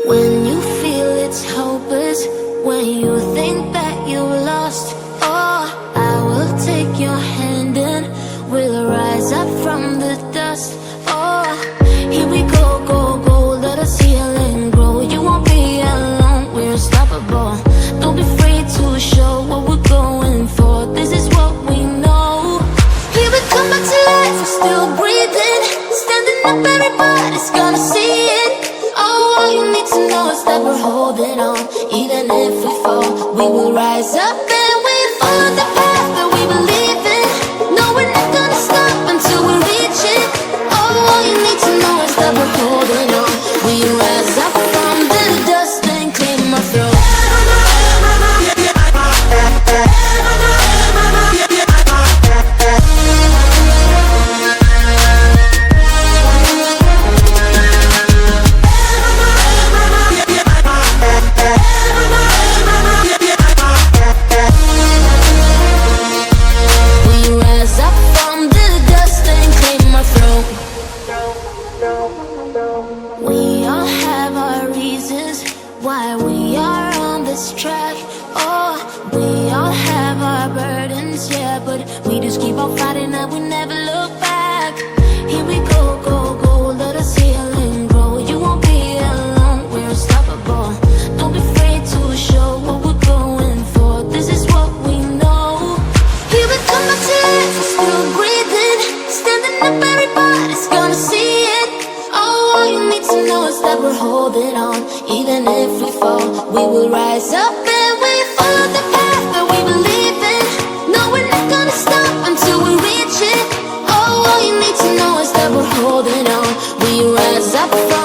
When you feel it's hopeless, when you think that you lost, oh, I will take your hand and we'll rise up from the dust. Oh, here we go, go, go, let us heal and grow. You won't be alone, we're unstoppable. Don't be afraid to show what we're going for. This is what we know. Here we come back to life, we're still breathing. Standing up, everybody's gonna see it. Oh, all you need to know is that we're holding on. Even if we fall, we will rise up and we follow the path that we believe in. No, we're not gonna stop until we reach it. Oh, all you need to know is that we're holding on. We rise up from the dust and clear my throat. We all have our reasons why we are on this track. Oh, we all have our burdens, yeah, but we just keep on fighting and we never look back. Here we go, go, go, let us heal and grow. You won't be alone, we're unstoppable. Don't be afraid to show what we're going for. This is what we know. Here we come back to life, we're still breathing. Standing up, everybody's gonna see it. All you need to know is that we're holding on. Even if we fall, we will rise up and we follow the path that we believe in. No, we're not gonna stop until we reach it. Oh, all you need to know is that we're holding on. We rise up from